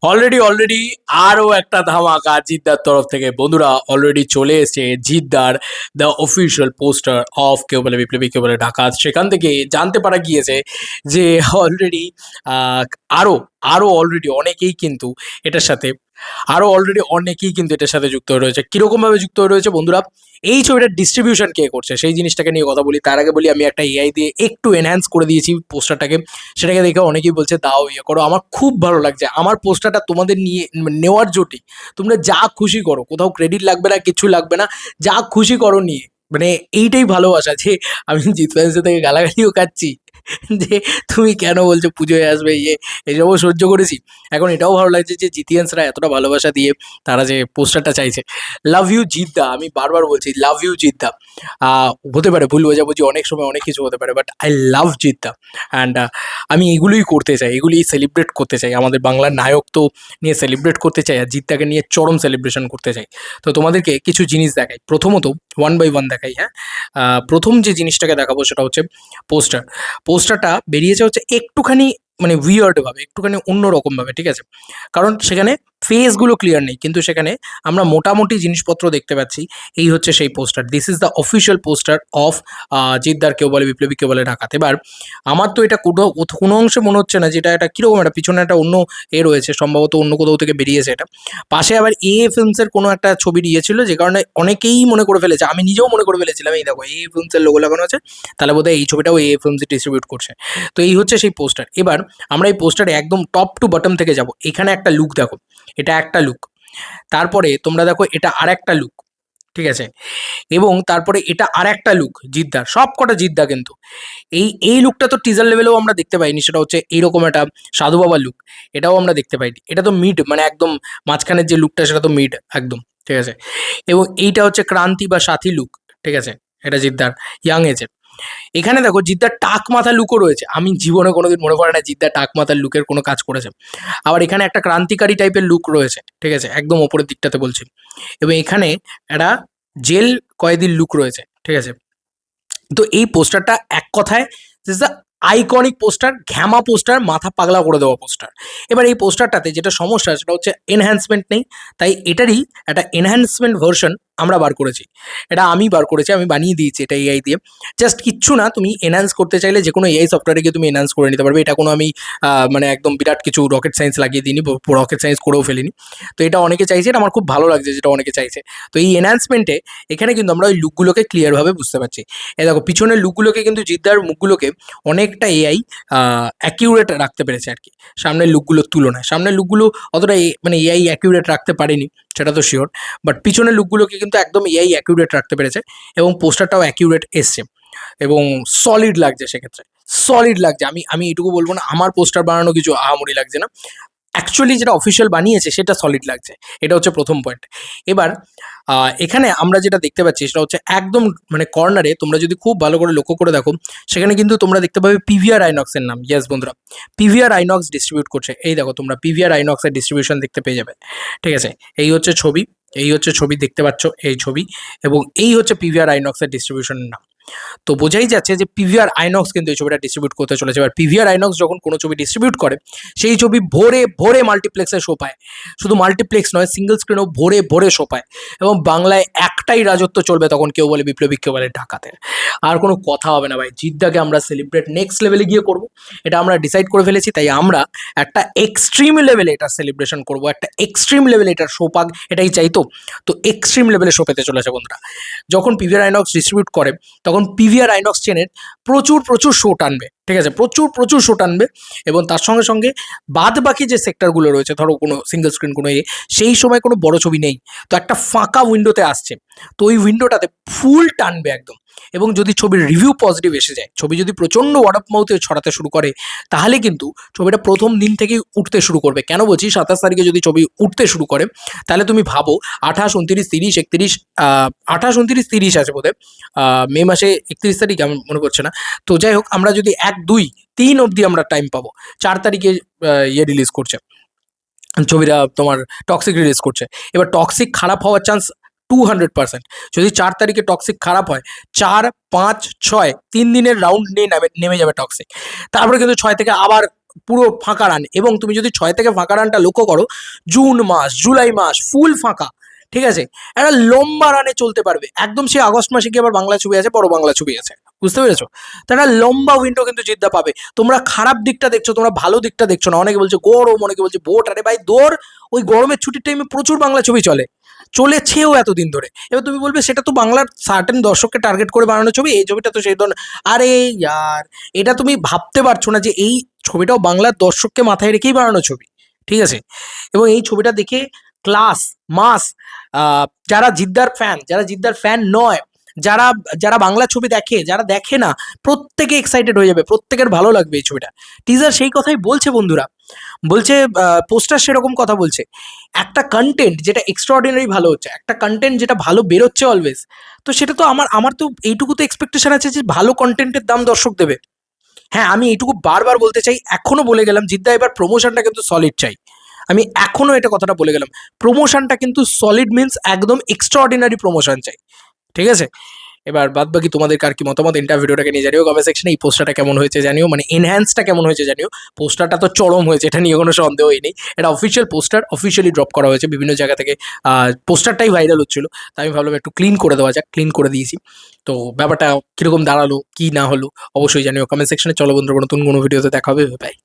Already আরও একটা ধামাকা জিদ্দার তরফ থেকে। বন্ধুরা, অলরেডি চলে এসেছে জিদ্দার দ্য অফিসিয়াল পোস্টার অফ কেউ বলে বিপ্লবী কেউ বলে ডাকাত। সেখান থেকে জানতে পারা গিয়েছে যে অলরেডি আরও আরও অলরেডি অনেকেই কিন্তু এটার সাথে এটার সাথে যুক্ত হয়ে রয়েছে। কীরকমভাবে যুক্ত হয়ে রয়েছে বন্ধুরা, এই ছবিটার ডিস্ট্রিবিউশন কে করছে সেই জিনিসটাকে নিয়ে কথা বলি। তার আগে বলি, আমি একটা এআই দিয়ে একটু এনহ্যান্স করে দিয়েছি পোস্টারটাকে। সেটাকে দেখে অনেকেই বলছে দাও ইয়ে করো। আমার খুব ভালো লাগছে আমার পোস্টারটা তোমাদের নিয়ে নেওয়ার জোটে। তোমরা যা খুশি করো, কোথাও ক্রেডিট লাগবে না, কিছু লাগবে না, যা খুশি করো নিয়ে। মানে এইটাই ভালোবাসা যে আমি জিৎ ফ্যান্সের থেকে গালাগালিও খাচ্ছি যে তুমি কেন বলছো পুজোয় আসবে, এসবও সহ্য করেছি। এখন এটাও ভালো লাগছে যে জিতিয়ান্সরা এতটা ভালোবাসা দিয়ে তারা যে পোস্টারটা চাইছে। লাভ ইউ জিদ্দা, আমি বারবার বলছি লাভ ইউ জিদ্দা। হতে পারে ভুল বোঝাবুঝি, অনেক সময় অনেক কিছু হতে পারে, but I love Jeddah. And আমি এগুলোই করতে চাই, এগুলিই সেলিব্রেট করতে চাই। আমাদের বাংলার নায়ক তো নিয়ে সেলিব্রেট করতে চাই, আর জিদ্দাকে নিয়ে চরম সেলিব্রেশন করতে চাই। তো তোমাদেরকে কিছু জিনিস দেখাই, প্রথমত ওয়ান বাই ওয়ান দেখাই। হ্যাঁ, প্রথম যে জিনিসটাকে দেখাবো সেটা হচ্ছে পোস্টারটা বেরিয়েছে হচ্ছে একটুখানি মানে উইয়ার্ডভাবে, একটুখানি অন্যরকমভাবে, ঠিক আছে? কারণ সেখানে ফেসগুলো ক্লিয়ার নেই, কিন্তু সেখানে আমরা মোটামুটি জিনিসপত্র দেখতে পাচ্ছি। এই হচ্ছে সেই poster, this is the official poster of জিদ্দার কেউ বলে বিপ্লবী কেউ বলে ডাকাত। এবার আমার তো এটা কোনো অংশে মনে হচ্ছে না যেটা এটা কীরকম একটা পিছনে একটা অন্য রয়েছে, সম্ভবত অন্য কোথাও থেকে বেরিয়েছে এটা। পাশে আবার এ ফিল্মসের কোনো একটা ছবি দিয়েছিল, যে কারণে অনেকেই মনে করে ফেলেছে, আমি নিজেও মনে করে ফেলেছিলাম এই দেখো এ ফিল্মসের লোগো লাগানো আছে, তাহলে বোধহয় এই ছবিটাও এ ফিল্মস ডিস্ট্রিবিউট করছে। তো এই হচ্ছে সেই পোস্টার। এবার আমরা এই পোস্টারে একদম টপ টু বটম থেকে যাব। এখানে একটা লুক দেখো, এটা একটা লুক। তারপরে তোমরা দেখো এটা আর একটা লুক, ঠিক আছে? এবং তারপরে এটা আর একটা লুক জিদ্দার, সব কটা জিদ্দা কিন্তু। এই লুকটা তো টিজার লেভেলেও আমরা দেখতে পাইনি, সেটা হচ্ছে এইরকম একটা সাধু বাবার লুক, এটাও আমরা দেখতে পাইনি। এটা তো মিড, মানে একদম মাঝখানের যে লুকটা সেটা তো মিড একদম, ঠিক আছে? এবং এইটা হচ্ছে ক্রান্তি বা সাথী লুক, ঠিক আছে? এটা জিদ্দার ইয়াং এজের। এখানে দেখো জিদ্দার টাক মাথা লুকও রয়েছে, আমি জীবনে কোনোদিন মনে করে না জিদ্দার টাক মাথার লুকের কোনো কাজ করেছে। আবার এখানে একটা ক্রান্তিকারী টাইপের লুক রয়েছে, ঠিক আছে? একদম ওপরের দিকটাতে বলছি। এবং এখানে একটা জেল কয়েদির লুক রয়েছে, ঠিক আছে? তো এই পোস্টারটা এক কথায় দিস দ্য আইকনিক পোস্টার, ঘ্যামা পোস্টার, মাথা পাগলা করে দেওয়া পোস্টার। এবার এই পোস্টারটাতে যেটা সমস্যা সেটা হচ্ছে এনহ্যান্সমেন্ট নেই, তাই এটারই একটা এনহ্যান্সমেন্ট ভার্সন আমরা বার করেছি। এটা আমি বার করেছি, আমি বানিয়ে দিয়েছি এটা এআই দিয়ে। জাস্ট কিচ্ছু না, তুমি এনহ্যান্স করতে চাইলে যে কোনো এআই সফটওয়্যারে গিয়ে তুমি এনহ্যান্স করে নিতে পারবে। এটা কোনো আমি মানে একদম বিরাট কিছু রকেট সায়েন্স লাগিয়ে দিইনি, রকেট সায়েন্স করেও ফেলিনি। তো এটা অনেকে চাইছে, এটা আমার খুব ভালো লাগছে যেটা অনেকে চাইছে। তো এই এনহ্যান্সমেন্টে এখানে কিন্তু আমরা ওই লুকগুলোকে ক্লিয়ারভাবে বুঝতে পারছি। এই দেখো পিছনের লুকগুলোকে কিন্তু জিদ্দার মুখগুলোকে অনেকটা এআই অ্যাকিউরেট রাখতে পেরেছে আর কি, সামনের লুকগুলোর তুলনায়। সামনের লুকগুলো অতটা মানে এআই অ্যাকিউরেট রাখতে পারেনি, সেটা তো শিওর। বাট পিছনের লুকগুলোকে কিন্তু একদম এআই অ্যাকিউরেট রাখতে পেরেছে, এবং পোস্টারটাও অ্যাকিউরেট এসছে, এবং সলিড লাগছে সেক্ষেত্রে, সলিড লাগছে। আমি আমি এটুকু বলবো না আমার পোস্টার বানানো কিছু আহামরি লাগছে না, অ্যাকচুয়ালি যেটা অফিসিয়াল বানিয়েছে সেটা সলিড লাগছে। এটা হচ্ছে প্রথম পয়েন্ট। এবার এখানে আমরা যেটা দেখতে পাচ্ছি সেটা হচ্ছে একদম মানে কর্নারে, তোমরা যদি খুব ভালো করে লক্ষ্য করে দেখো, সেখানে কিন্তু তোমরা দেখতে পাবে পিভিআর আইনক্সের নাম। ইয়েস বন্ধুরা, পিভিআর আইনক্স ডিস্ট্রিবিউট করছে। এই দেখো তোমরা পিভিআর আইনক্সের ডিস্ট্রিবিউশন দেখতে পেয়ে যাবে, ঠিক আছে? এই হচ্ছে ছবি, এই হচ্ছে ছবি দেখতে পাচ্ছ, এই ছবি, এবং এই হচ্ছে পিভিআর আইনক্সের ডিস্ট্রিবিউশনের নাম। তো বোঝাই যাচ্ছে যে পিভিআর আইনক্স কিন্তু এই ছবিটা ডিস্ট্রিবিউট করতে চলেছে। এবার পিভিআর আইনক্স যখন কোনো ছবি ডিস্ট্রিবিউট করে, সেই ছবি ভোরে ভোরে মাল্টিপ্লেক্সে শো পায়। শুধু মাল্টিপ্লেক্স নয়, সিঙ্গল স্ক্রিনেও ভোরে ভোরে শো পায়। এবং বাংলায় একটাই রাজত্ব চলবে তখন, কেউ বলে বিপ্লবী কেউ বলে ডাকাতের। আর কোনো কথা হবে না ভাই, জিদ্দাকে আমরা সেলিব্রেট নেক্সট লেভেলে গিয়ে করব, এটা আমরা ডিসাইড করে ফেলেছি। তাই আমরা একটা এক্সট্রিম লেভেলে এটা সেলিব্রেশন করব, একটা এক্সট্রিম লেভেলে এটার শো পাক, এটাই চাইতো। তো এক্সট্রিম লেভেলে শো পেতে চলেছে বন্ধুরা। যখন পিভিআর আইনক্স ডিস্ট্রিবিউট করে তখন পিভিআর আইনক্স চেনের প্রচুর প্রচুর শো টানবে, ঠিক আছে? প্রচুর প্রচুর শো টানবে, এবং তার সঙ্গে সঙ্গে বাদ বাকি যে সেক্টরগুলো রয়েছে, ধরো কোনো সিঙ্গল স্ক্রিন কোনো সেই সময় কোনো বড় ছবি নেই, তো একটা ফাঁকা উইন্ডোতে আসছে, তো ওই উইন্ডোটাতে ফুল টানবে একদম। এবং যদি ছবির রিভিউ পজিটিভ এসে যায়, ছবি যদি প্রচণ্ড ওয়ার্ড অফ মাউথে ছড়াতে শুরু করে, তাহলে কিন্তু ছবিটা প্রথম দিন থেকেই উঠতে শুরু করবে। কেন বলছি? 27 তারিখে যদি ছবি উঠতে শুরু করে, তাহলে তুমি ভাবো 28, 29, 30, 31, 28, 29, 30 আছে বোধহয়, মে মাসে 31 তারিখ আমার মনে পড়ছে না। তো যাই হোক, আমরা যদি 1, 2, 3 অবধি আমরা টাইম পাবো। 4 তারিখে রিলিজ করছে ছবিটা, তোমার টক্সিক রিলিজ করছে। এবার টক্সিক খারাপ হওয়ার চান্স 200%। যদি 4 তারিখে টক্সিক খারাপ হয়, 4, 5, 6 3 দিনের রাউন্ড নিয়ে নেমে যাবে টক্সিক। তারপরে কিন্তু 6 থেকে আবার পুরো ফাঁকা রান, এবং তুমি যদি 6 থেকে ফাঁকা রানটা লক্ষ্য করো, জুন মাস, জুলাই মাস ফুল ফাঁকা, ঠিক আছে, একটা লম্বা রানে চলতে পারবে একদম। সে আগস্ট মাসে গিয়ে আবার বাংলা ছবি আছে, বড় বাংলা ছবি আছে, বুঝতে পেরেছো? তো একটা লম্বা উইন্ডো কিন্তু জিদ্দা পাবে। তোমরা খারাপ দিকটা দেখছো, তোমরা ভালো দিকটা দেখছো না। অনেকে বলছে গরম, অনেকে বলছে ভোট, আরে ভাই দৌড়, ওই গরমের ছুটির টাইমে প্রচুর বাংলা ছবি চলেছেও এতদিন ধরে। এবার তুমি বলবে সেটা তো বাংলার সার্টেন দর্শককে টার্গেট করে বানানো ছবি, এই ছবিটা তো সেই ধরনের। আরে ইয়ার, এটা তুমি ভাবতে পারছো না যে এই ছবিটাও বাংলার দর্শককে মাথায় রেখেই বানানো ছবি, ঠিক আছে? এবং এই ছবিটা দেখে ক্লাস, মাস, যারা জিদ্দার ফ্যান, যারা জিদ্দার ফ্যান নয়, যারা যারা বাংলা ছবি দেখে, যারা দেখে না, প্রত্যেকে এক্সাইটেড হয়ে যাবে, প্রত্যেকের ভালো লাগবে এই ছবিটা। টিজার সেই কথাই বলছে বন্ধুরা, বলছে পোস্টার সেরকম কথা বলছে। একটা কন্টেন্ট যেটা এক্সট্রাঅর্ডিনারি ভালো হচ্ছে, একটা কন্টেন্ট যেটা ভালো বেরোচ্ছে অলওয়েজ, তো সেটা তো আমার আমার তো এইটুকু তো এক্সপেকটেশন আছে যে ভালো কন্টেন্টের দাম দর্শক দেবে। হ্যাঁ, আমি এইটুকু বারবার বলতে চাই, এখনো বলে গেলাম, জিদ্দা এবার প্রমোশনটা কিন্তু সলিড চাই। আমি এখনো এটা কথাটা বলে গেলাম, প্রমোশনটা কিন্তু সলিড মিন্স একদম এক্সট্রাঅর্ডিনারি প্রমোশন চাই, ঠিক আছে? এবার বাদ বাকি তোমাদের কার কি মতামত ভিডিওটাকে নিয়ে জানিও কমেন্ট সেকশনে। এই পোস্টারটা কেমন হয়েছে জানিও, মানে এনহ্যান্সটা কেমন হয়েছে জানিও। পোস্টারটা তো চরম হয়েছে, এটা নিয়ে কোনো সন্দেহই নেই। এটা অফিসিয়াল পোস্টার, অফিসিয়ালি ড্রপ করা হয়েছে বিভিন্ন জায়গা থেকে। পোস্টারটাই ভাইরাল হচ্ছিল, তাই আমি ভাবলাম একটু ক্লিন করে দেওয়া যাক, ক্লিন করে দিয়েছি। তো ব্যাপারটা কীরকম দাঁড়ালো, কি না হলো, অবশ্যই জানিও কমেন্ট সেকশনে। চলো বন্ধুরা, নতুন কোনো ভিডিওতে দেখা হবে, বাই।